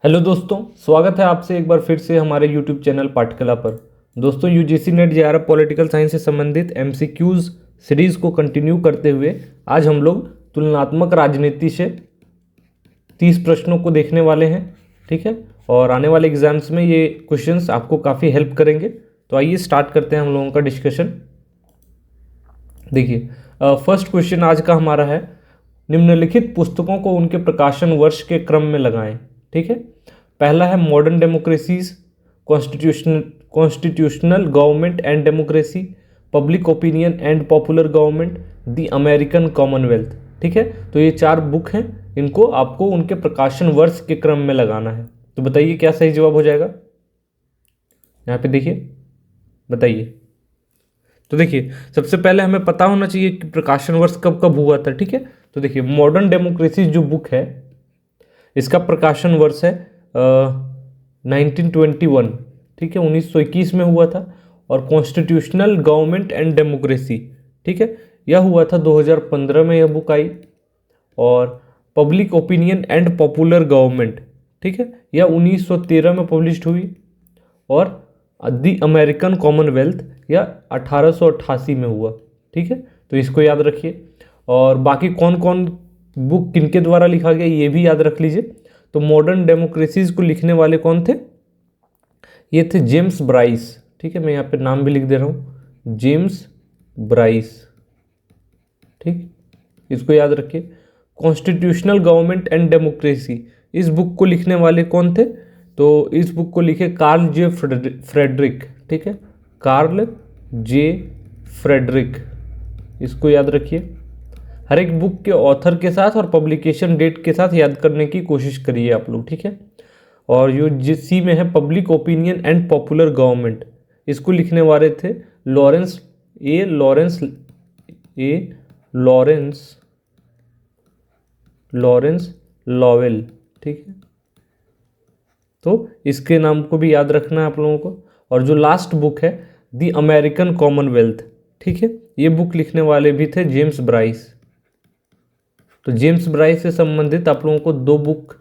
Hello दोस्तों, स्वागत है आपसे एक बार फिर से हमारे यूट्यूब चैनल पाठकला पर। दोस्तों, UGC net JRF political science से संबंधित एमसीक्यूज सीरीज़ को कंटिन्यू करते हुए आज हम लोग तुलनात्मक राजनीति से 30 प्रश्नों को देखने वाले हैं। ठीक है, और आने वाले एग्जाम्स में ये क्वेश्चंस आपको काफ़ी हेल्प करेंगे। तो आइए स्टार्ट करते हैं हम लोगों का डिस्कशन। देखिए, फर्स्ट क्वेश्चन आज का हमारा है, निम्नलिखित पुस्तकों को उनके प्रकाशन वर्ष के क्रम में लगाएं। ठीक है, पहला है modern democracies, constitutional government and democracy, public opinion and popular government, the American Commonwealth. ठीक है, तो ये 4 बुक हैं, इनको आपको उनके प्रकाशन वर्ष के क्रम में लगाना है। तो बताइए क्या सही जवाब हो जाएगा। यहाँ पे देखिए, बताइए। तो देखिए, सबसे पहले हमें पता होना चाहिए कि प्रकाशन वर्ष कब कब हुआ था। ठीक है, तो देखिए, मॉडर्न डेमोक्रेसी जो बुक है इसका प्रकाशन वर्ष है 1921। ठीक है, 1921 में हुआ था। और कॉन्स्टिट्यूशनल गवर्नमेंट एंड डेमोक्रेसी, ठीक है, यह हुआ था 2015 में यह बुक आई। और public opinion and popular government, ठीक है, यह 1913 में पब्लिश हुई। और द अमेरिकन कॉमनवेल्थ यह 1888 में हुआ। ठीक है, तो इसको याद रखिए। और बाकी कौन कौन बुक किनके द्वारा लिखा गया ये भी याद रख लीजिए। तो मॉडर्न डेमोक्रेसीज को लिखने वाले कौन थे, ये थे जेम्स ब्राइस। ठीक है, मैं यहाँ पे नाम भी लिख दे रहा हूँ, जेम्स ब्राइस। ठीक, इसको याद रखिए। कॉन्स्टिट्यूशनल गवर्नमेंट एंड डेमोक्रेसी, इस बुक को लिखने वाले कौन थे, तो इस बुक को लिखे कार्ल जे फ्रेडरिक। ठीक है, कार्ल जे फ्रेडरिक, इसको याद रखिए। हर एक बुक के ऑथर के साथ और पब्लिकेशन डेट के साथ याद करने की कोशिश करिए आप लोग। ठीक है, और जो जिस में है public opinion and popular government, इसको लिखने वाले थे लॉरेंस लॉवेल। ठीक है, तो इसके नाम को भी याद रखना है आप लोगों को। और जो लास्ट बुक है द अमेरिकन कॉमनवेल्थ, ठीक है, ये बुक लिखने वाले भी थे जेम्स ब्राइस। तो जेम्स ब्राइस से संबंधित आप लोगों को 2 बुक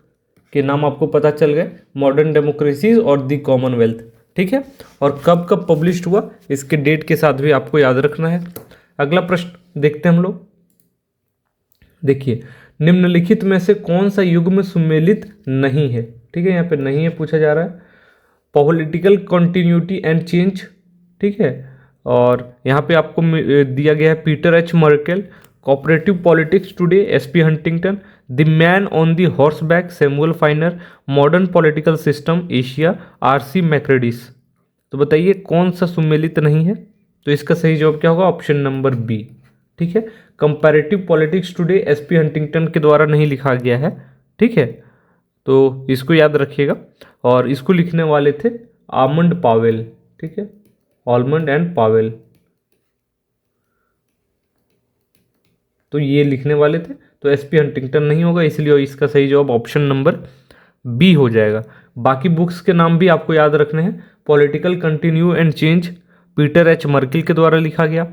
के नाम आपको पता चल गए, मॉडर्न डेमोक्रेसीज और द कॉमनवेल्थ। ठीक है, और कब कब पब्लिश्ड हुआ इसके डेट के साथ भी आपको याद रखना है। अगला प्रश्न देखते हैं हम लोग। देखिए, निम्नलिखित में से कौन सा युग्म सुमेलित नहीं है। ठीक है, यहाँ पे नहीं है पूछा जा रहा है। पॉलिटिकल कंटिन्यूटी एंड चेंज, ठीक है, और यहाँ पे आपको दिया गया है Peter H Merkl, cooperative politics today SP Huntington, the man on the horseback Samuel Finer, modern political system Asia RC Macridis. तो बताइए कौन सा सुमेलित नहीं है। तो इसका सही जवाब क्या होगा, ऑप्शन नंबर बी। ठीक है, comparative politics today SP Huntington के द्वारा नहीं लिखा गया है। ठीक है, तो इसको याद रखिएगा। और इसको लिखने वाले थे आमंड पावेल। ठीक है, आलमंड एंड पावेल, तो ये लिखने वाले थे। तो एसपी हंटिंगटन नहीं होगा, इसलिए इसका सही जवाब ऑप्शन नंबर बी हो जाएगा। बाकी बुक्स के नाम भी आपको याद रखने हैं। Political continue and change Peter H Merkl के द्वारा लिखा गया।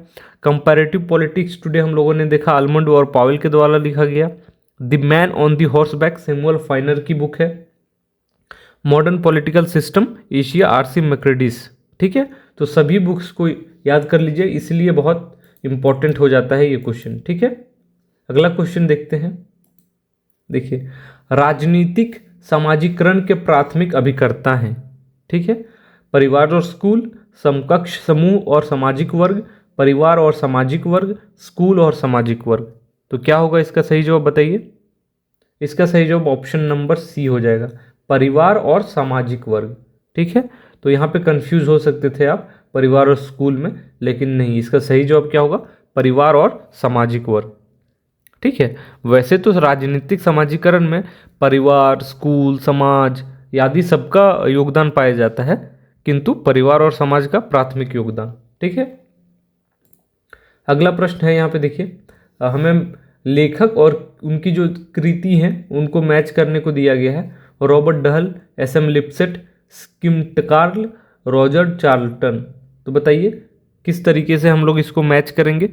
कंपैरेटिव पॉलिटिक्स टुडे हम लोगों ने देखा आलमंड और पावेल के द्वारा लिखा गया। The man on the horseback Samuel Finer की बुक है। Modern political system Asia RC Macridis. ठीक है, तो सभी बुक्स को याद कर लीजिए, इसलिए बहुत इंपॉर्टेंट हो जाता है ये क्वेश्चन। ठीक है, अगला क्वेश्चन देखते हैं। देखिए, राजनीतिक समाजीकरण के प्राथमिक अभिकर्ता हैं। ठीक है, परिवार और स्कूल, समकक्ष समूह और सामाजिक वर्ग, परिवार और सामाजिक वर्ग, स्कूल और सामाजिक वर्ग। तो क्या होगा इसका सही जवाब बताइए। इसका सही जवाब ऑप्शन नंबर सी हो जाएगा, परिवार और सामाजिक वर्ग। ठीक है, तो यहाँ पे कंफ्यूज हो सकते थे आप परिवार और स्कूल में, लेकिन नहीं, इसका सही जवाब क्या होगा, परिवार और सामाजिक वर्ग। ठीक है, वैसे तो राजनीतिक समाजीकरण में परिवार, स्कूल, समाज आदि सबका योगदान पाया जाता है, किंतु परिवार और समाज का प्राथमिक योगदान। ठीक है, अगला प्रश्न है यहाँ पे देखिए, हमें लेखक और उनकी जो कृति हैं उनको मैच करने को दिया गया है। Robert Dahl, S M Lipset, Schmitt Carl, Roger Charlton. तो बताइए किस तरीके से हम लोग इसको मैच करेंगे।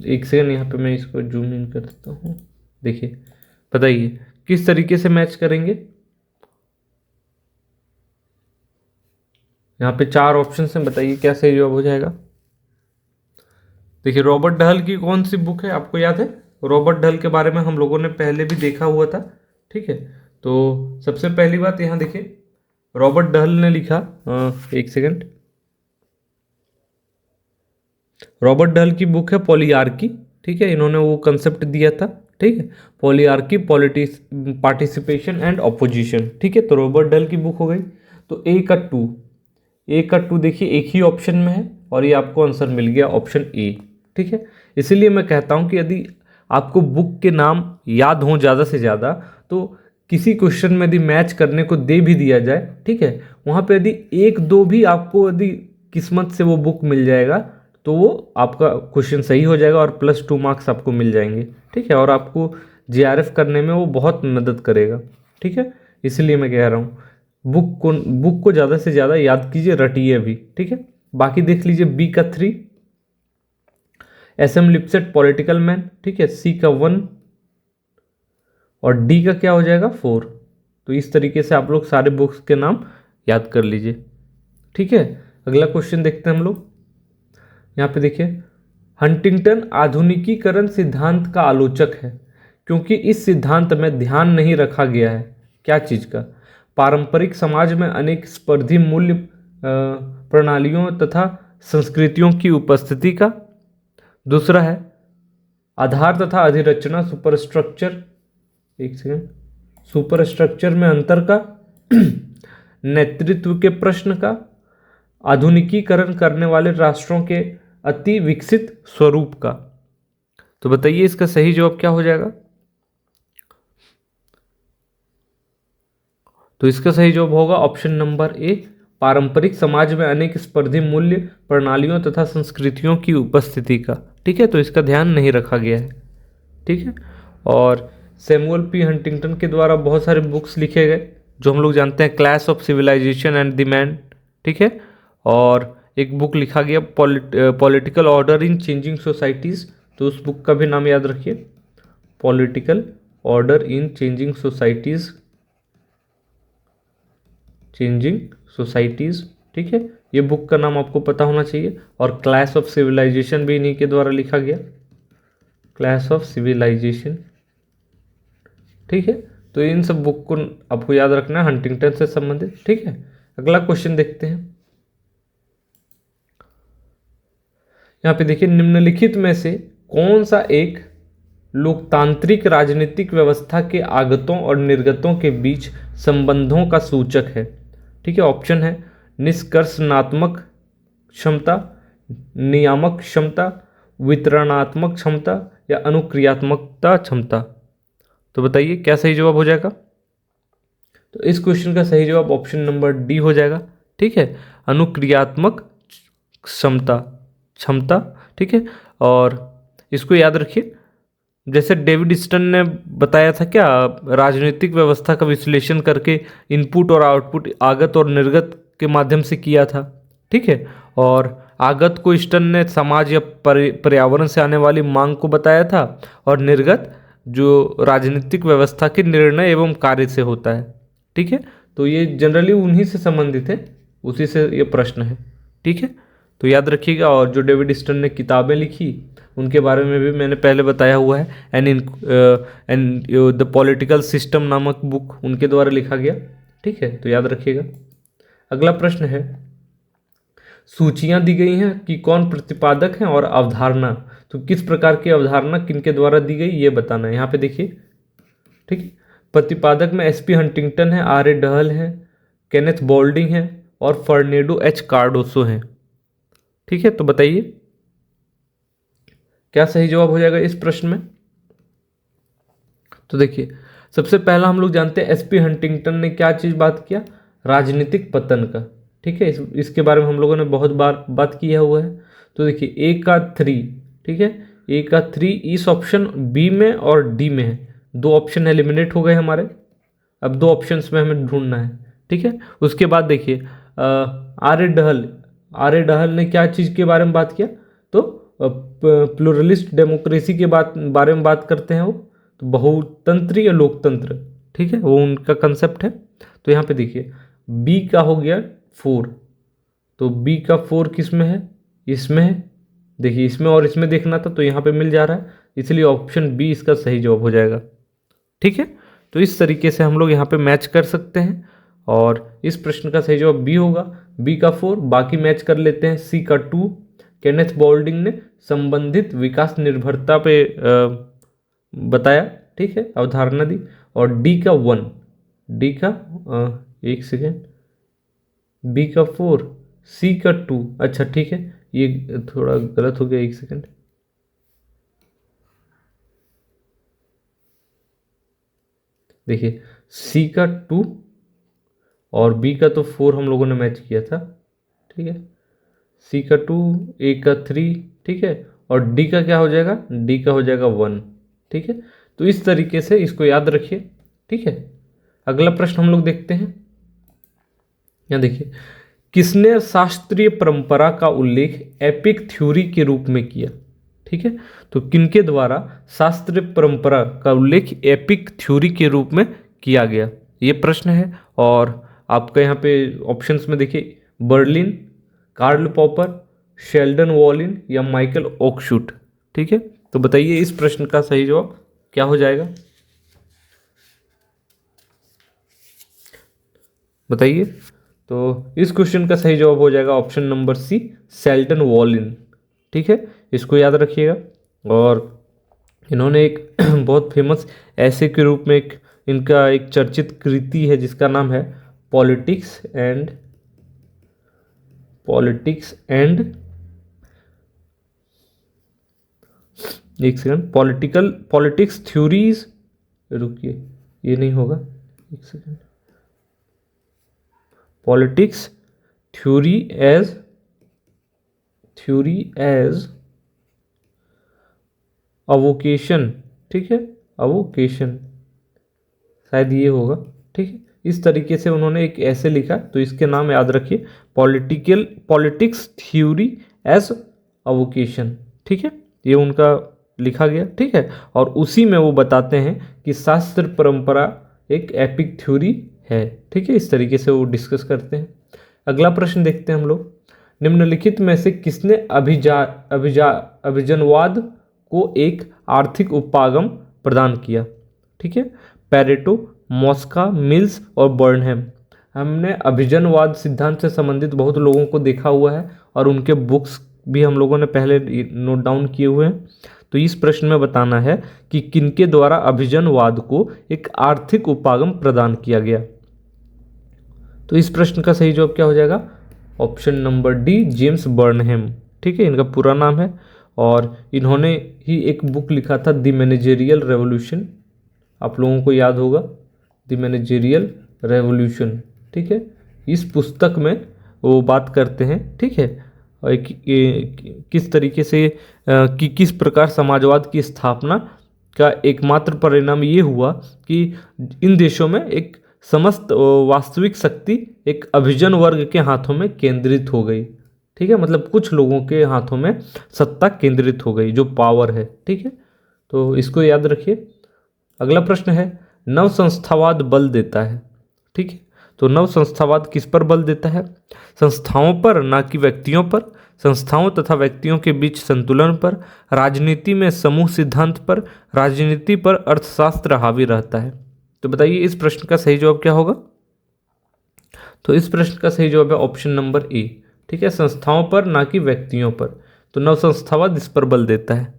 एक सेकंड, यहाँ पे मैं इसको जूम इन कर देता हूँ। देखिए, बताइए किस तरीके से मैच करेंगे। यहाँ पे 4 ऑप्शन हैं, बताइए क्या सही जवाब हो जाएगा। देखिए रॉबर्ट डहल की कौन सी बुक है आपको याद है? रॉबर्ट डहल के बारे में हम लोगों ने पहले भी देखा हुआ था, ठीक है। तो सबसे पहली बात यहाँ देखिए, रॉबर्ट डहल ने लिखा, एक सेकंड, रॉबर्ट डहल की बुक है पॉलीआर्की, ठीक है। इन्होंने वो कंसेप्ट दिया था, ठीक है, पॉलीआर्की, पॉलिटिक्स, पार्टिसिपेशन एंड ऑपोजिशन, ठीक है। तो रॉबर्ट डहल की बुक हो गई। तो ए का टू देखिए एक ही ऑप्शन में है और ये आपको आंसर मिल गया ऑप्शन ए, ठीक है। इसीलिए मैं कहता हूँ कि यदि आपको बुक के नाम याद हों ज़्यादा से ज़्यादा, तो किसी क्वेश्चन में यदि मैच करने को दे भी दिया जाए, ठीक है, वहाँ पे यदि एक दो भी आपको यदि किस्मत से वो बुक मिल जाएगा तो वो आपका क्वेश्चन सही हो जाएगा और +2 मार्क्स आपको मिल जाएंगे, ठीक है। और आपको जीआरएफ करने में वो बहुत मदद करेगा, ठीक है। इसलिए मैं कह रहा हूँ बुक को ज़्यादा से ज़्यादा याद कीजिए, रटिए भी, ठीक है। बाकी देख लीजिए, बी का 3 एसएम लिपसेट पॉलिटिकल मैन, ठीक है, सी का 1 और डी का क्या हो जाएगा 4। तो इस तरीके से आप लोग सारे बुक्स के नाम याद कर लीजिए, ठीक है। अगला क्वेश्चन देखते हैं हम लोग। यहाँ पे देखिए, हंटिंगटन आधुनिकीकरण सिद्धांत का आलोचक है क्योंकि इस सिद्धांत में ध्यान नहीं रखा गया है क्या चीज़ का? पारंपरिक समाज में अनेक स्पर्धी मूल्य प्रणालियों तथा संस्कृतियों की उपस्थिति का। दूसरा है आधार तथा अधिरचना सुपरस्ट्रक्चर, एक सेकेंड, सुपरस्ट्रक्चर में अंतर का। नेतृत्व के प्रश्न का। आधुनिकीकरण करने वाले राष्ट्रों के अति विकसित स्वरूप का। तो बताइए इसका सही जवाब क्या हो जाएगा? तो इसका सही जवाब होगा ऑप्शन नंबर ए, पारंपरिक समाज में अनेक स्पर्धी मूल्य प्रणालियों तथा संस्कृतियों की उपस्थिति का, ठीक है। तो इसका ध्यान नहीं रखा गया है, ठीक है। और सैमुअल पी हंटिंगटन के द्वारा बहुत सारे बुक्स लिखे गए जो हम लोग जानते हैं, clash of civilisation and the man, ठीक है। और एक बुक लिखा गया political order in changing societies, तो उस बुक का भी नाम याद रखिए, political order in changing societies, ठीक है। ये बुक का नाम आपको पता होना चाहिए। और क्लैश ऑफ सिविलाइजेशन भी इन्हीं के द्वारा लिखा गया, क्लैश ऑफ सिविलाइजेशन, ठीक है। तो इन सब बुक को आपको याद रखना है, हंटिंगटन से संबंधित, ठीक है। अगला क्वेश्चन देखते हैं। यहाँ पे देखिए, निम्नलिखित में से कौन सा एक लोकतांत्रिक राजनीतिक व्यवस्था के आगतों और निर्गतों के बीच संबंधों का सूचक है, ठीक है। ऑप्शन है निष्कर्षणात्मक क्षमता, नियामक क्षमता, वितरणात्मक क्षमता या अनुक्रियात्मकता क्षमता। तो बताइए क्या सही जवाब हो जाएगा? तो इस क्वेश्चन का सही जवाब ऑप्शन नंबर डी हो जाएगा, ठीक है, अनुक्रियात्मक क्षमता, ठीक है। और इसको याद रखिए, जैसे डेविड स्टन ने बताया था क्या, राजनीतिक व्यवस्था का विश्लेषण करके इनपुट और आउटपुट आगत और निर्गत के माध्यम से किया था, ठीक है। और आगत को स्टन ने समाज या पर्यावरण से आने वाली मांग को बताया था, और निर्गत जो राजनीतिक व्यवस्था के निर्णय एवं कार्य से होता है, ठीक है। तो ये जनरली उन्हीं से संबंधित है, उसी से ये प्रश्न है, ठीक है। तो याद रखिएगा। और जो डेविड स्टन ने किताबें लिखी उनके बारे में भी मैंने पहले बताया हुआ है, एंड द पॉलिटिकल सिस्टम नामक बुक उनके द्वारा लिखा गया, ठीक है। तो याद रखिएगा। अगला प्रश्न है, सूचियां दी गई हैं कि कौन प्रतिपादक हैं और अवधारणा, तो किस प्रकार की अवधारणा किनके द्वारा दी गई ये बताना है। यहाँ पे देखिए, ठीक है, प्रतिपादक में एसपी हंटिंगटन है, आर.ए. डहल है, केनेथ बोल्डिंग है और फर्नेडो एच कार्डोसो हैं, ठीक है। तो बताइए क्या सही जवाब हो जाएगा इस प्रश्न में? तो देखिए, सबसे पहला हम लोग जानते हैं एसपी हंटिंगटन ने क्या चीज़ बात किया, राजनीतिक पतन का, ठीक है। इसके बारे में हम लोगों ने बहुत बार बात किया हुआ है। तो देखिए ए का 3, ठीक है, ए का 3 इस ऑप्शन बी में और डी में है, 2 ऑप्शन एलिमिनेट हो गए हमारे। अब 2 ऑप्शंस में हमें ढूंढना है, ठीक है। उसके बाद देखिए आर.ए. डहल ने क्या चीज़ के बारे में बात किया, तो प्लूरलिस्ट डेमोक्रेसी के बारे में बात करते हैं वो, तो बहुतंत्र या लोकतंत्र, ठीक है, वो उनका कंसेप्ट है। तो यहाँ पे देखिए बी का हो गया 4, तो बी का 4 किस में है, इसमें है। देखिए इसमें और इसमें देखना था तो यहाँ पे मिल जा रहा है, इसलिए ऑप्शन बी इसका सही जवाब हो जाएगा। ठीक है, तो इस तरीके से हम लोग यहाँ पे मैच कर सकते हैं और इस प्रश्न का सही जवाब बी होगा, बी का 4। बाकी मैच कर लेते हैं, सी का 2 केनेथ बोल्डिंग ने संबंधित विकास निर्भरता पे बताया, ठीक है, अवधारणा दी। और डी का 1, डी का एक सेकेंड, बी का 4, सी का 2, अच्छा ठीक है, ये थोड़ा गलत हो गया, एक सेकेंड। देखिए सी का 2 और बी का तो 4 हम लोगों ने मैच किया था, ठीक है, सी का 2, ए का 3, ठीक है, और डी का क्या हो जाएगा, डी का हो जाएगा 1, ठीक है। तो इस तरीके से इसको याद रखिए, ठीक है। अगला प्रश्न हम लोग देखते हैं, यहाँ देखिए, किसने शास्त्रीय परंपरा का उल्लेख एपिक थ्योरी के रूप में किया, ठीक है। तो किनके द्वारा शास्त्रीय परंपरा का उल्लेख एपिक थ्योरी के रूप में किया गया, ये प्रश्न है। और आपका यहाँ पे ऑप्शंस में देखिए, Berlin, Karl Popper, Sheldon Wolin या माइकल ओकशूट, ठीक है। तो बताइए इस प्रश्न का सही जवाब क्या हो जाएगा, बताइए। तो इस क्वेश्चन का सही जवाब हो जाएगा option number C, Sheldon Wolin, ठीक है, इसको याद रखिएगा। और इन्होंने एक बहुत फेमस ऐसे के रूप में इनका एक चर्चित कृति है जिसका नाम है पॉलिटिक्स एंड एक सेकंड, पॉलिटिक्स थ्योरीज, रुकिए ये नहीं होगा, एक सेकंड, पॉलिटिक्स थ्योरी एज अवोकेशन, ठीक है, अवोकेशन शायद ये होगा, ठीक है। इस तरीके से उन्होंने एक ऐसे लिखा, तो इसके नाम याद रखिए, पॉलिटिक्स थ्योरी एज अवोकेशन, ठीक है, ये उनका लिखा गया, ठीक है। और उसी में वो बताते हैं कि शास्त्र परंपरा एक एपिक थ्योरी है, ठीक है, इस तरीके से वो डिस्कस करते हैं। अगला प्रश्न देखते हैं हम लोग, निम्नलिखित में से किसने अभिजनवाद को एक आर्थिक उपागम प्रदान किया, ठीक है, पैरेटो, मॉस्का, मिल्स और बर्नहेम। हमने अभिजनवाद सिद्धांत से संबंधित बहुत लोगों को देखा हुआ है और उनके बुक्स भी हम लोगों ने पहले नोट डाउन किए हुए हैं। तो इस प्रश्न में बताना है कि किनके द्वारा अभिजनवाद को एक आर्थिक उपागम प्रदान किया गया। तो इस प्रश्न का सही जवाब क्या हो जाएगा, ऑप्शन नंबर डी, जेम्स बर्नहेम, ठीक है, इनका पूरा नाम है। और इन्होंने ही एक बुक लिखा था द मैनेजेरियल रेवोल्यूशन, आप लोगों को याद होगा द मैनेजेरियल रेवोल्यूशन, ठीक है। इस पुस्तक में वो बात करते हैं, ठीक है, और किस तरीके से कि किस प्रकार समाजवाद की स्थापना का एकमात्र परिणाम ये हुआ कि इन देशों में एक समस्त वास्तविक शक्ति एक अभिजन वर्ग के हाथों में केंद्रित हो गई, ठीक है, मतलब कुछ लोगों के हाथों में सत्ता केंद्रित हो गई, जो पावर है, ठीक है। तो इसको याद रखिए। अगला प्रश्न है, नव संस्थावाद बल देता है, ठीक है। तो नव संस्थावाद किस पर बल देता है, संस्थाओं पर, ना कि व्यक्तियों पर, संस्थाओं तथा व्यक्तियों के बीच संतुलन पर, राजनीति में समूह सिद्धांत पर, राजनीति पर अर्थशास्त्र हावी रहता है। तो बताइए इस प्रश्न का सही जवाब क्या होगा। तो इस प्रश्न का सही जवाब है ऑप्शन नंबर ए, ठीक है, संस्थाओं पर ना कि व्यक्तियों पर। तो नव संस्थावाद इस पर बल देता है,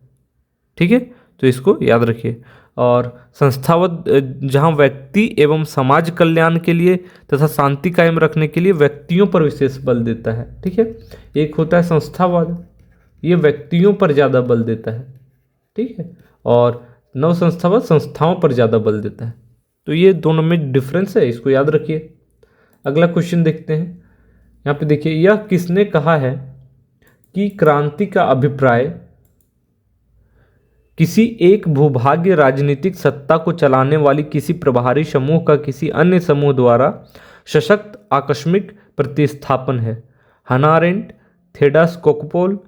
ठीक है, तो इसको याद रखिए। और संस्थावाद जहाँ व्यक्ति एवं समाज कल्याण के लिए तथा शांति कायम रखने के लिए व्यक्तियों पर विशेष बल देता है, ठीक है। एक होता है संस्थावाद, ये व्यक्तियों पर ज़्यादा बल देता है, ठीक है, और नव संस्थावाद संस्थाओं पर ज़्यादा बल देता है। तो ये दोनों में डिफरेंस है, इसको याद रखिए। अगला क्वेश्चन देखते हैं, यहाँ पे देखिए, यह किसने कहा है कि क्रांति का अभिप्राय किसी एक भूभाग्य राजनीतिक सत्ता को चलाने वाली किसी प्रभारी समूह का किसी अन्य समूह द्वारा सशक्त आकस्मिक प्रतिस्थापन है। Hannah Arendt, Theda Skocpol,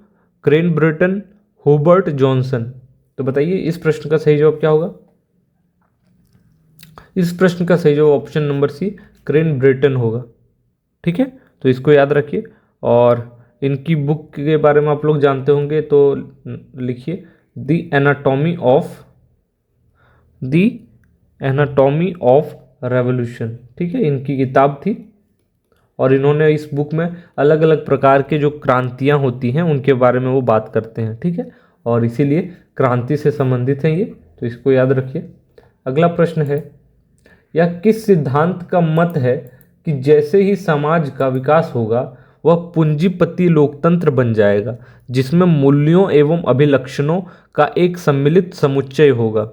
Crane Brinton, Hubert Johnson. तो बताइए इस प्रश्न का सही जवाब क्या होगा। इस प्रश्न का सही जवाब option number C, Crane Brinton होगा, ठीक है, तो इसको याद रखिए। और इनकी बुक के बारे में आप लोग जानते होंगे, तो लिखिए द एनाटॉमी ऑफ रेवोल्यूशन। ठीक है, इनकी किताब थी और इन्होंने इस बुक में अलग अलग प्रकार के जो क्रांतियाँ होती हैं उनके बारे में वो बात करते हैं। ठीक है, और इसीलिए क्रांति से संबंधित है ये, तो इसको याद रखिए। अगला प्रश्न है, यह किस सिद्धांत का मत है कि जैसे ही समाज का विकास होगा वह पूंजीपति लोकतंत्र बन जाएगा जिसमें मूल्यों एवं अभिलक्षणों का एक सम्मिलित समुच्चय होगा।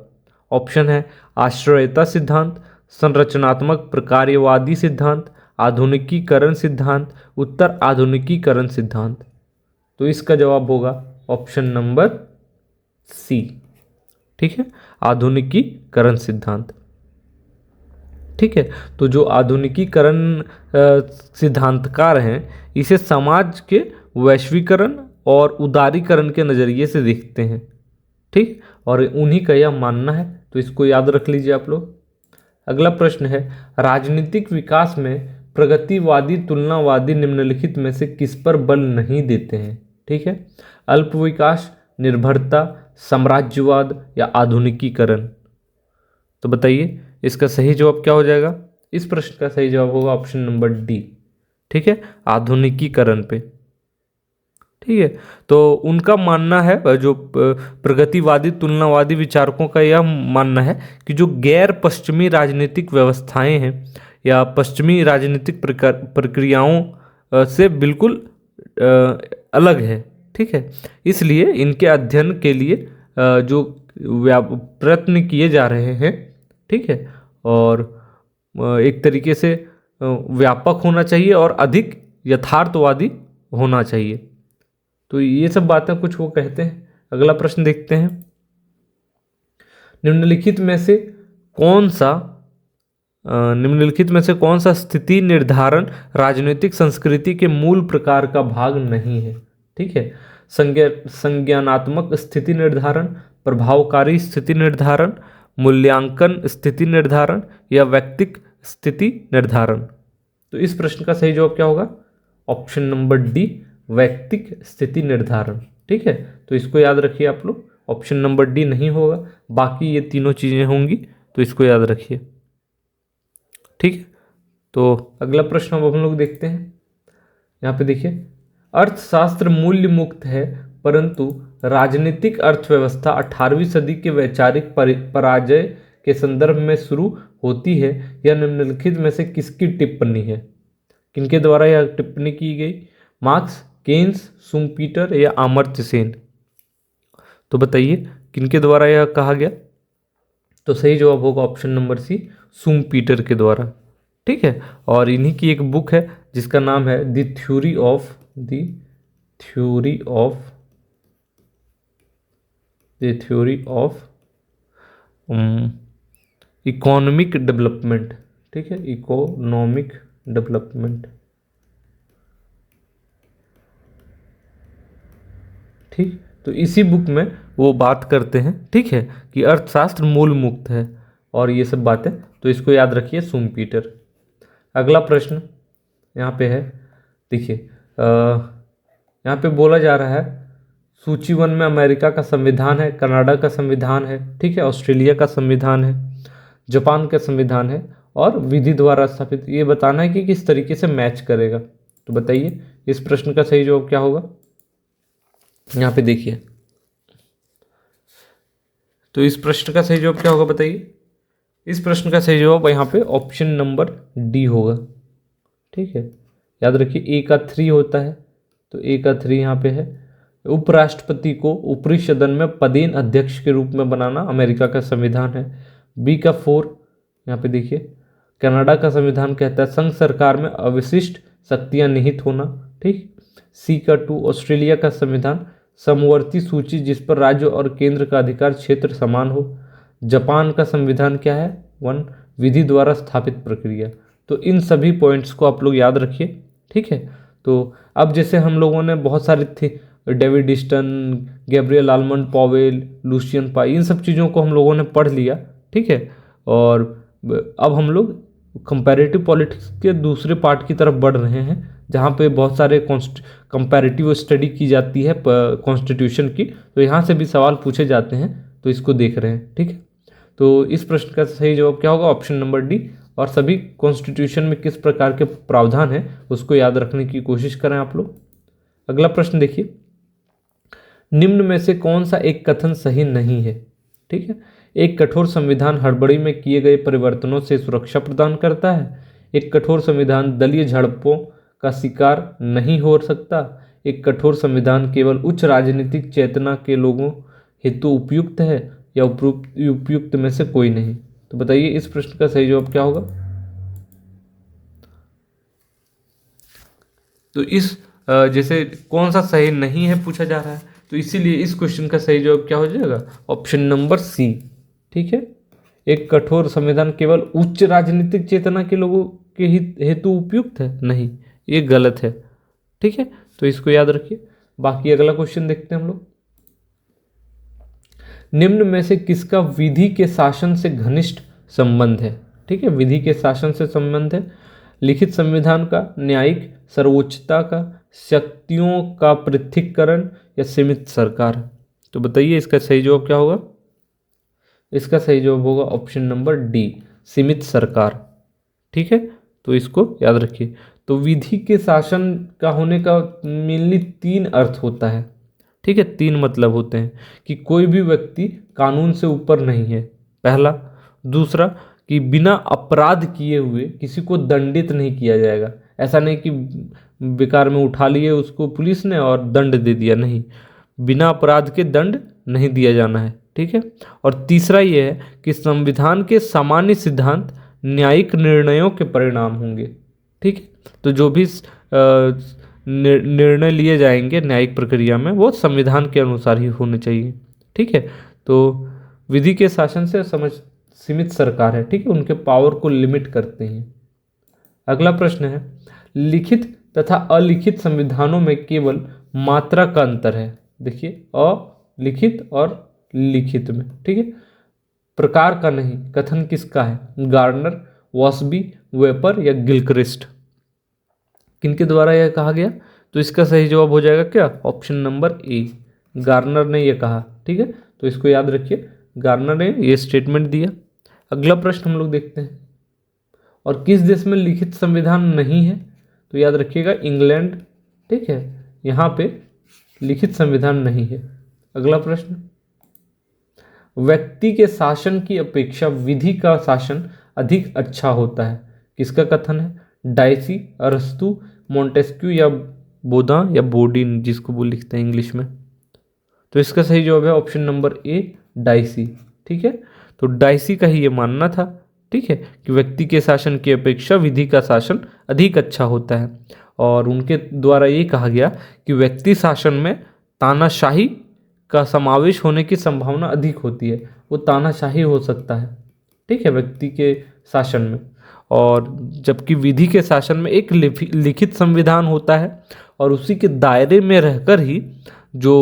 ऑप्शन है आश्रयता सिद्धांत, संरचनात्मक प्रकार्यवादी सिद्धांत, आधुनिकीकरण सिद्धांत, उत्तर आधुनिकीकरण सिद्धांत। तो इसका जवाब होगा ऑप्शन नंबर सी। ठीक है, आधुनिकीकरण सिद्धांत। ठीक है, तो जो आधुनिकीकरण सिद्धांतकार हैं इसे समाज के वैश्वीकरण और उदारीकरण के नज़रिए से देखते हैं। ठीक, और उन्हीं का यह मानना है, तो इसको याद रख लीजिए आप लोग। अगला प्रश्न है, राजनीतिक विकास में प्रगतिवादी तुलनावादी निम्नलिखित में से किस पर बल नहीं देते हैं। ठीक है, अल्प विकास, निर्भरता, साम्राज्यवाद या आधुनिकीकरण। तो बताइए इसका सही जवाब क्या हो जाएगा। इस प्रश्न का सही जवाब होगा ऑप्शन नंबर डी। ठीक है, आधुनिकीकरण पे। ठीक है, तो उनका मानना है, जो प्रगतिवादी तुलनावादी विचारकों का यह मानना है कि जो गैर पश्चिमी राजनीतिक व्यवस्थाएं हैं या पश्चिमी राजनीतिक प्रक्रियाओं से बिल्कुल अलग है। ठीक है, इसलिए इनके अध्ययन के लिए जो प्रयत्न किए जा रहे हैं। ठीक है, और एक तरीके से व्यापक होना चाहिए और अधिक यथार्थवादी होना चाहिए। तो ये सब बातें कुछ वो कहते हैं। अगला प्रश्न देखते हैं, निम्नलिखित में से कौन सा स्थिति निर्धारण राजनीतिक संस्कृति के मूल प्रकार का भाग नहीं है। ठीक है, संज्ञानात्मक स्थिति निर्धारण, प्रभावकारी स्थिति निर्धारण, मूल्यांकन स्थिति निर्धारण या व्यक्तिक स्थिति निर्धारण। तो इस प्रश्न का सही जवाब क्या होगा, ऑप्शन नंबर डी, व्यक्तिक स्थिति निर्धारण। ठीक है, तो इसको याद रखिए आप लोग, ऑप्शन नंबर डी नहीं होगा, बाकी ये तीनों चीज़ें होंगी, तो इसको याद रखिए। ठीक है, तो अगला प्रश्न अब हम लोग देखते हैं। यहाँ पे देखिए, अर्थशास्त्र मूल्य मुक्त है परंतु राजनीतिक अर्थव्यवस्था 18वीं सदी के वैचारिक पराजय के संदर्भ में शुरू होती है। यह निम्नलिखित में से किसकी टिप्पणी है। किनके द्वारा यह टिप्पणी की गई, मार्क्स, केन्स, शुम्पीटर या अमर्त्य सेन। तो बताइए किनके द्वारा यह कहा गया। तो सही जवाब होगा ऑप्शन नंबर सी, शुम्पीटर के द्वारा। ठीक है, और इन्हीं की एक बुक है जिसका नाम है the theory of economic development. ठीक है, इकोनॉमिक डेवलपमेंट। ठीक, तो इसी बुक में वो बात करते हैं। ठीक है, कि अर्थशास्त्र मूल मुक्त है और ये सब बातें, तो इसको याद रखिए, शुम्पीटर। अगला प्रश्न यहाँ पे है, देखिए यहाँ पे बोला जा रहा है सूची 1 में अमेरिका का संविधान है, कनाडा का संविधान है, ठीक है, ऑस्ट्रेलिया का संविधान है, जापान का संविधान है और विधि द्वारा स्थापित। ये बताना है कि किस तरीके से मैच करेगा। तो बताइए इस प्रश्न का सही जवाब क्या होगा। यहाँ पे देखिए, तो इस प्रश्न का सही जवाब क्या होगा बताइए। इस प्रश्न का सही जवाब यहाँ पे ऑप्शन नंबर डी होगा। ठीक है, याद रखिए, ए का 3 होता है, तो ए का 3 यहाँ पे है। उपराष्ट्रपति को ऊपरी सदन में पदेन अध्यक्ष के रूप में बनाना अमेरिका का संविधान है। बी का 4 यहाँ पे देखिए, कनाडा का संविधान कहता है संघ सरकार में अवशिष्ट शक्तियां निहित होना। ठीक, सी का 2 ऑस्ट्रेलिया का संविधान समवर्ती सूची जिस पर राज्य और केंद्र का अधिकार क्षेत्र समान हो। जापान का संविधान क्या है, 1 विधि द्वारा स्थापित प्रक्रिया। तो इन सभी पॉइंट्स को आप लोग याद रखिए। ठीक है, तो अब जैसे हम लोगों ने बहुत सारे थे, David Easton, Gabriel Almond Powell, Lucian Pye, इन सब चीज़ों को हम लोगों ने पढ़ लिया। ठीक है, और अब हम लोग कंपैरेटिव पॉलिटिक्स के दूसरे पार्ट की तरफ बढ़ रहे हैं। जहाँ पे बहुत सारे कंपैरेटिव स्टडी की जाती है कॉन्स्टिट्यूशन की, तो यहाँ से भी सवाल पूछे जाते हैं, तो इसको देख रहे हैं। ठीक है, तो इस प्रश्न का सही जवाब क्या होगा? Option number D. और सभी कॉन्स्टिट्यूशन में किस प्रकार के प्रावधान है उसको याद रखने की कोशिश करें आप लोग। अगला प्रश्न देखिए, निम्न में से कौन सा एक कथन सही नहीं है? ठीक है, एक कठोर संविधान हड़बड़ी में किए गए परिवर्तनों से सुरक्षा प्रदान करता है। एक कठोर संविधान दलीय झड़पों का शिकार नहीं हो सकता। एक कठोर संविधान केवल उच्च राजनीतिक चेतना के लोगों हेतु उपयुक्त है, या उपयुक्त में से कोई नहीं। तो बताइए इस प्रश्न का सही जवाब क्या होगा? तो इस जैसे कौन सा सही नहीं है पूछा जा रहा है, तो इसीलिए इस क्वेश्चन का सही जवाब क्या हो जाएगा? Option number C. ठीक है, एक कठोर संविधान केवल उच्च राजनीतिक चेतना के लोगों के हेतु उपयुक्त है, नहीं, ये गलत है। ठीक है, तो इसको याद रखिए। बाकी अगला क्वेश्चन देखते हैं हम लोग। निम्न में से किसका विधि के शासन से घनिष्ठ संबंध है? ठीक है, विधि के शासन से संबंध है। लिखित संविधान का, न्यायिक सर्वोच्चता का, शक्तियों का पृथक्करण, या सीमित सरकार? तो बताइए इसका सही जवाब क्या होगा? इसका सही जवाब होगा ऑप्शन नंबर डी, सीमित सरकार। ठीक है, तो इसको याद रखिए। तो विधि के शासन का होने का मेनली 3 अर्थ होता है। ठीक है, 3 मतलब होते हैं कि कोई भी व्यक्ति कानून से ऊपर नहीं है, पहला। दूसरा, कि बिना अपराध किए हुए किसी को दंडित नहीं किया जाएगा। ऐसा नहीं कि बेकार में उठा लिए उसको पुलिस ने और दंड दे दिया, नहीं, बिना अपराध के दंड नहीं दिया जाना है। ठीक है, और तीसरा ये है कि संविधान के सामान्य सिद्धांत न्यायिक निर्णयों के परिणाम होंगे। ठीक है, तो जो भी निर्णय लिए जाएंगे न्यायिक प्रक्रिया में वो संविधान के अनुसार ही होने चाहिए। ठीक है, तो विधि के शासन से समझ सीमित सरकार है। ठीक है, उनके पावर को लिमिट करते हैं। अगला प्रश्न है, लिखित तथा अलिखित संविधानों में केवल मात्रा का अंतर है। देखिए, अलिखित और लिखित में। ठीक है, प्रकार का नहीं, कथन किसका है? गार्नर, वॉसबी, वेपर या गिलक्रिस्ट? किनके द्वारा यह कहा गया? तो इसका सही जवाब हो जाएगा क्या? ऑप्शन नंबर ए, गार्नर ने यह कहा। ठीक है, तो इसको याद रखिए, गार्नर ने यह स्टेटमेंट दिया। अगला प्रश्न हम लोग देखते हैं, और किस देश में लिखित संविधान नहीं है? तो याद रखिएगा इंग्लैंड। ठीक है, यहाँ पे लिखित संविधान नहीं है। अगला प्रश्न, व्यक्ति के शासन की अपेक्षा विधि का शासन अधिक अच्छा होता है, किसका कथन है? डाइसी, अरस्तु, मोंटेस्क्यू या बोदा या बोडिन, जिसको वो लिखते हैं इंग्लिश में? तो इसका सही जवाब है ऑप्शन नंबर ए, डाइसी। ठीक है, तो डाइसी का ही ये मानना था। ठीक है, कि व्यक्ति के शासन की अपेक्षा विधि का शासन अधिक अच्छा होता है, और उनके द्वारा ये कहा गया कि व्यक्ति शासन में तानाशाही का समावेश होने की संभावना अधिक होती है, वो तानाशाही हो सकता है। ठीक है, व्यक्ति के शासन में, और जबकि विधि के शासन में एक लिखित संविधान होता है और उसी के दायरे में रहकर ही जो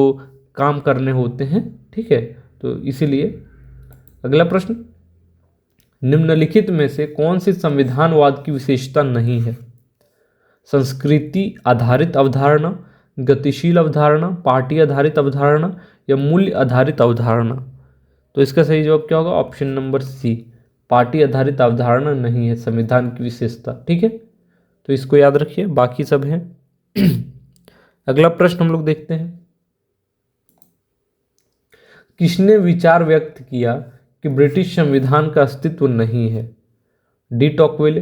काम करने होते हैं। ठीक है, तो इसीलिए अगला प्रश्न, निम्नलिखित में से कौन सी संविधानवाद की विशेषता नहीं है? संस्कृति आधारित अवधारणा, गतिशील अवधारणा, पार्टी आधारित अवधारणा या मूल्य आधारित अवधारणा? तो इसका सही जवाब क्या होगा? ऑप्शन नंबर सी, पार्टी आधारित अवधारणा नहीं है संविधान की विशेषता। ठीक है, तो इसको याद रखिए, बाकी सब हैं। अगला प्रश्न हम लोग देखते हैं, किसने विचार व्यक्त किया कि ब्रिटिश संविधान का अस्तित्व नहीं है? De Tocqueville,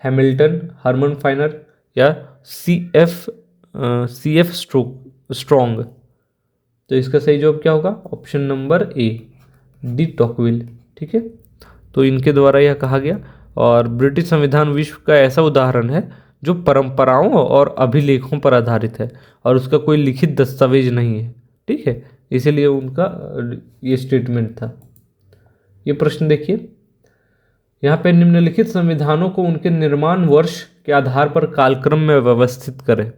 Hamilton, Herman Finer या सी एफ स्ट्रॉन्ग? तो इसका सही जवाब क्या होगा? Option number A, de Tocqueville. ठीक है, तो इनके द्वारा यह कहा गया, और ब्रिटिश संविधान विश्व का ऐसा उदाहरण है जो परंपराओं और अभिलेखों पर आधारित है और उसका कोई लिखित दस्तावेज नहीं है। ठीक है, इसीलिए उनका ये स्टेटमेंट था। ये प्रश्न देखिए, यहाँ पे निम्नलिखित संविधानों को उनके निर्माण वर्ष के आधार पर कालक्रम में व्यवस्थित करें।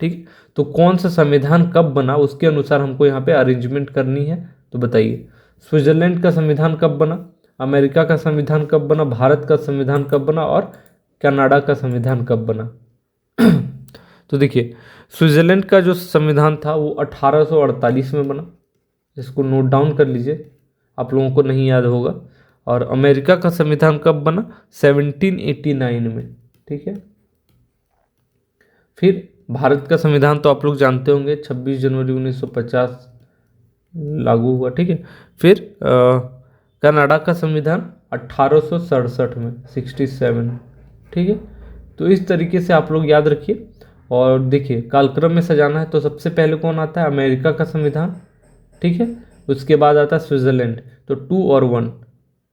ठीक, तो कौन सा संविधान कब बना उसके अनुसार हमको यहाँ पे अरेंजमेंट करनी है। तो बताइए, स्विट्जरलैंड का संविधान कब बना, अमेरिका का संविधान कब बना, भारत का संविधान कब बना और कनाडा का संविधान कब बना? तो देखिए, स्विट्ज़रलैंड का जो संविधान था वो 1848 में बना, इसको नोट डाउन कर लीजिए, आप लोगों को नहीं याद होगा। और अमेरिका का संविधान कब बना? 1789 में, ठीक है। फिर भारत का संविधान तो आप लोग जानते होंगे, 26 जनवरी 1950 लागू हुआ, ठीक है। फिर कनाडा का संविधान 1867 में, 67, ठीक है। तो इस तरीके से आप लोग याद रखिए। और देखिए, कालक्रम में सजाना है तो सबसे पहले कौन आता है? अमेरिका का संविधान, ठीक है। उसके बाद आता है स्विट्ज़रलैंड। तो 2 और 1,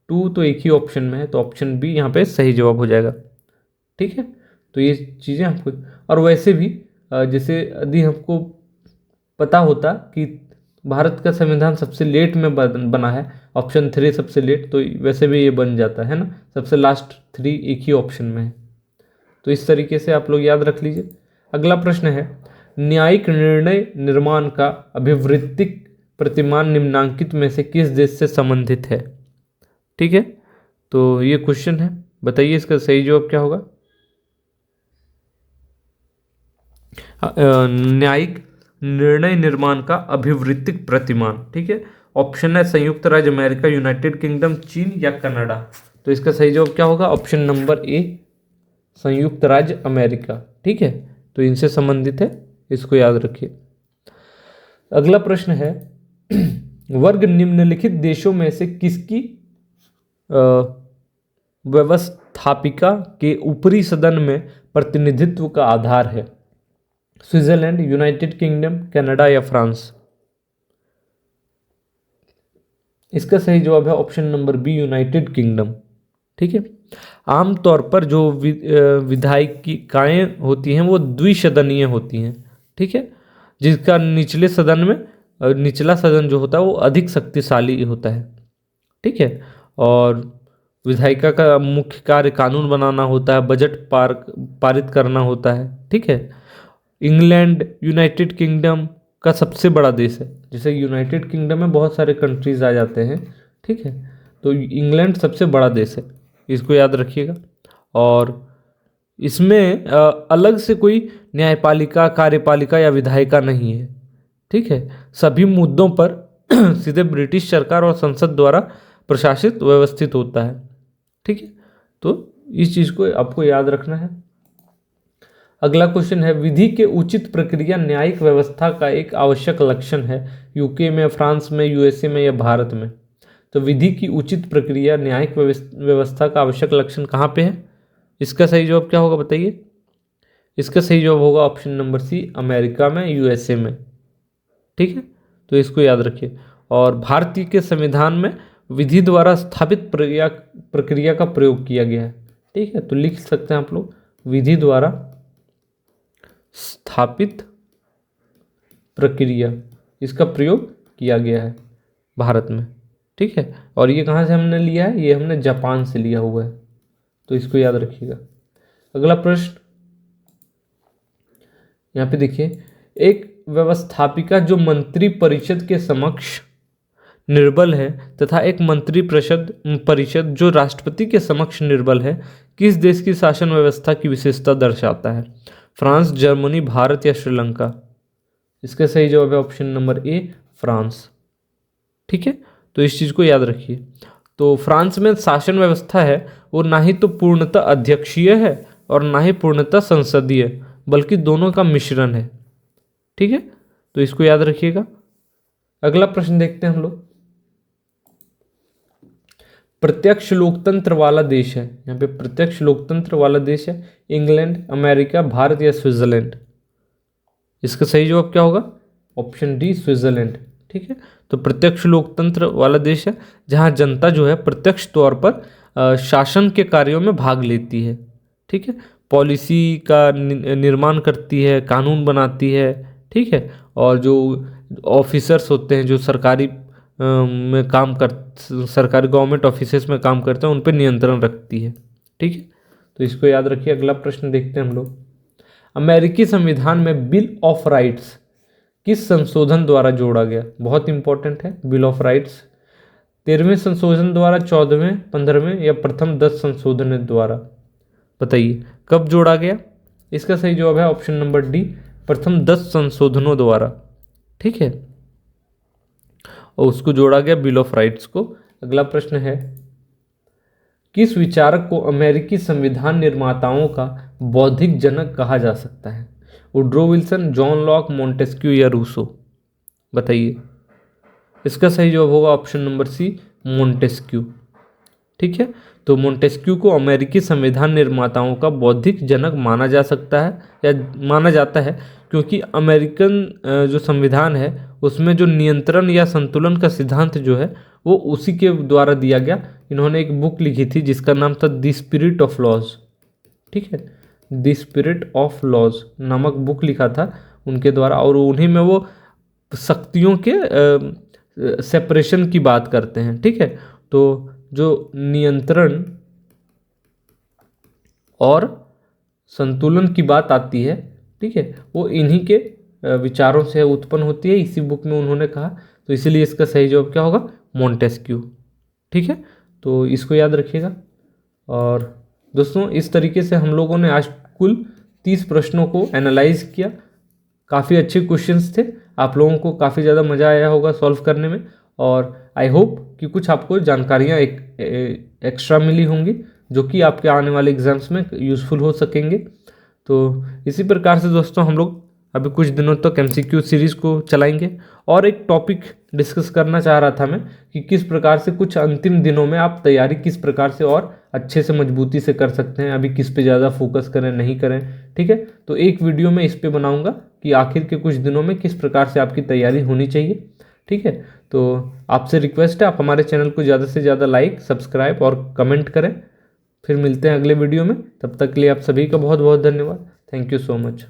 2 तो एक ही ऑप्शन में है, तो ऑप्शन बी यहाँ पे सही जवाब हो जाएगा, ठीक है। तो ये चीज़ें आपको, और वैसे भी जैसे यदि हमको पता होता कि भारत का संविधान सबसे लेट में बना है, ऑप्शन 3 सबसे लेट, तो वैसे भी ये बन जाता है ना, सबसे लास्ट 3 एक ही ऑप्शन में है। तो इस तरीके से आप लोग याद रख लीजिए। अगला प्रश्न है, न्यायिक निर्णय निर्माण का अभिवृत्तिक प्रतिमान निम्नांकित में से किस देश से संबंधित है? ठीक है, तो ये क्वेश्चन है, बताइए इसका सही जवाब क्या होगा। न्यायिक निर्णय निर्माण का अभिवृत्तिक प्रतिमान, ठीक है। ऑप्शन है संयुक्त राज्य अमेरिका, यूनाइटेड किंगडम, चीन या कनाडा। तो इसका सही जवाब क्या होगा? ऑप्शन नंबर ए, संयुक्त राज्य अमेरिका, ठीक है। तो इनसे संबंधित है, इसको याद रखिए। अगला प्रश्न है, वर्ग निम्नलिखित देशों में से किसकी व्यवस्थापिका के ऊपरी सदन में प्रतिनिधित्व का आधार है? स्विट्जरलैंड, यूनाइटेड किंगडम, कनाडा या फ्रांस। इसका सही जवाब है option number B, United Kingdom, ठीक है। आमतौर पर जो विधायिकाएं होती हैं वो द्विसदनीय होती हैं, ठीक है, जिसका निचले सदन में निचला सदन जो होता है वो अधिक शक्तिशाली होता है, ठीक है। और विधायिका का मुख्य कार्य कानून बनाना होता है, बजट पारित करना होता है, ठीक है। इंग्लैंड यूनाइटेड किंगडम का सबसे बड़ा देश है, जैसे यूनाइटेड किंगडम में बहुत सारे कंट्रीज आ जाते हैं, ठीक है। तो इंग्लैंड सबसे बड़ा देश है, इसको याद रखिएगा। और इसमें अलग से कोई न्यायपालिका, कार्यपालिका या विधायिका नहीं है, ठीक है। सभी मुद्दों पर सीधे ब्रिटिश सरकार और संसद द्वारा प्रशासित व्यवस्थित होता है, ठीक है। तो इस चीज़ को आपको याद रखना है। अगला क्वेश्चन है, विधि के उचित प्रक्रिया न्यायिक व्यवस्था का एक आवश्यक लक्षण है, यूके में, फ्रांस में, यूएसए में या भारत में। तो विधि की उचित प्रक्रिया न्यायिक व्यवस्था का आवश्यक लक्षण कहाँ पे है? इसका सही जवाब क्या होगा बताइए। इसका सही जवाब होगा ऑप्शन नंबर सी, अमेरिका में, यूएसए में, ठीक है। तो इसको याद रखिए। और भारतीय के संविधान में विधि द्वारा स्थापित प्रक्रिया का प्रयोग किया गया है, ठीक है। तो लिख सकते हैं आप लोग, विधि द्वारा स्थापित प्रक्रिया, इसका प्रयोग किया गया है भारत में, ठीक है। और ये कहाँ से हमने लिया है? ये हमने जापान से लिया हुआ है, तो इसको याद रखिएगा। अगला प्रश्न यहाँ पे देखिए, एक व्यवस्थापिका जो मंत्री परिषद के समक्ष निर्बल है तथा एक मंत्री परिषद जो राष्ट्रपति के समक्ष निर्बल है, किस देश की शासन व्यवस्था की विशेषता दर्शाता है? फ्रांस, जर्मनी, भारत या श्रीलंका। इसका सही जवाब है ऑप्शन नंबर ए, फ्रांस, ठीक है। तो इस चीज़ को याद रखिए। तो फ्रांस में शासन व्यवस्था है वो ना ही तो पूर्णतः अध्यक्षीय है और ना ही पूर्णतः संसदीय, बल्कि दोनों का मिश्रण है, ठीक है। तो इसको याद रखिएगा। अगला प्रश्न देखते हैं हम लोग, प्रत्यक्ष लोकतंत्र वाला देश है, यहाँ पे प्रत्यक्ष लोकतंत्र वाला देश है, इंग्लैंड, अमेरिका, भारत या स्विट्जरलैंड। इसका सही जवाब क्या होगा? ऑप्शन डी, स्विट्जरलैंड, ठीक है। तो प्रत्यक्ष लोकतंत्र वाला देश है जहाँ जनता जो है प्रत्यक्ष तौर पर शासन के कार्यों में भाग लेती है, ठीक है। पॉलिसी का निर्माण करती है, कानून बनाती है, ठीक है। और जो ऑफिसर्स होते हैं जो सरकारी सरकारी गवर्नमेंट ऑफिसेस में काम करते हैं उन पर नियंत्रण रखती है, ठीक है। तो इसको याद रखिए। अगला प्रश्न देखते हैं हम लोग, अमेरिकी संविधान में बिल ऑफ राइट्स किस संशोधन द्वारा जोड़ा गया? बहुत इंपॉर्टेंट है बिल ऑफ राइट्स। 13वें संशोधन द्वारा, 14वें, 15वें या प्रथम 10 संशोधन द्वारा? बताइए कब जोड़ा गया? इसका सही जवाब है ऑप्शन नंबर डी, प्रथम 10 संशोधनों द्वारा। ठीक है, और उसको जोड़ा गया बिल ऑफ राइट्स को। अगला प्रश्न है, किस विचारक को अमेरिकी संविधान निर्माताओं का बौद्धिक जनक कहा जा सकता है? Woodrow Wilson, John Locke, Montesquieu या रूसो? बताइए। इसका सही जवाब होगा ऑप्शन नंबर सी, मोंटेस्क्यू। ठीक है, तो मोंटेस्क्यू को अमेरिकी संविधान निर्माताओं का बौद्धिक जनक माना जा सकता है या माना जाता है, क्योंकि अमेरिकन जो संविधान है उसमें जो नियंत्रण या संतुलन का सिद्धांत जो है वो उसी के द्वारा दिया गया। इन्होंने एक बुक लिखी थी जिसका नाम था द स्पिरिट ऑफ लॉज। ठीक है, द स्पिरिट ऑफ लॉज नामक बुक लिखा था उनके द्वारा, और उन्हीं में वो शक्तियों के सेपरेशन की बात करते हैं। ठीक है, तो जो नियंत्रण और संतुलन की बात आती है, ठीक है, वो इन्हीं के विचारों से उत्पन्न होती है, इसी बुक में उन्होंने कहा। तो इसीलिए इसका सही जवाब क्या होगा? मोंटेस्क्यू। ठीक है, तो इसको याद रखिएगा। और दोस्तों, इस तरीके से हम लोगों ने आज कुल 30 प्रश्नों को एनालाइज किया। काफ़ी अच्छे क्वेश्चंस थे, आप लोगों को काफ़ी ज़्यादा मज़ा आया होगा सॉल्व करने में, और आई होप कि कुछ आपको जानकारियाँ एक्स्ट्रा मिली होंगी जो कि आपके आने वाले एग्जाम्स में यूज़फुल हो सकेंगे। तो इसी प्रकार से दोस्तों हम लोग अभी कुछ दिनों तक MCQ सीरीज़ को चलाएंगे। और एक टॉपिक डिस्कस करना चाह रहा था मैं कि किस प्रकार से कुछ अंतिम दिनों में आप तैयारी किस प्रकार से और अच्छे से मजबूती से कर सकते हैं, अभी किस पे ज़्यादा फोकस करें नहीं करें। ठीक है, तो एक वीडियो में इस पे बनाऊंगा कि आखिर के कुछ दिनों में किस प्रकार से आपकी तैयारी होनी चाहिए। ठीक है, तो आपसे रिक्वेस्ट है आप हमारे चैनल को ज़्यादा से ज़्यादा लाइक, सब्सक्राइब और कमेंट करें। फिर मिलते हैं अगले वीडियो में, तब तक के लिए आप सभी का बहुत बहुत धन्यवाद। Thank you so much.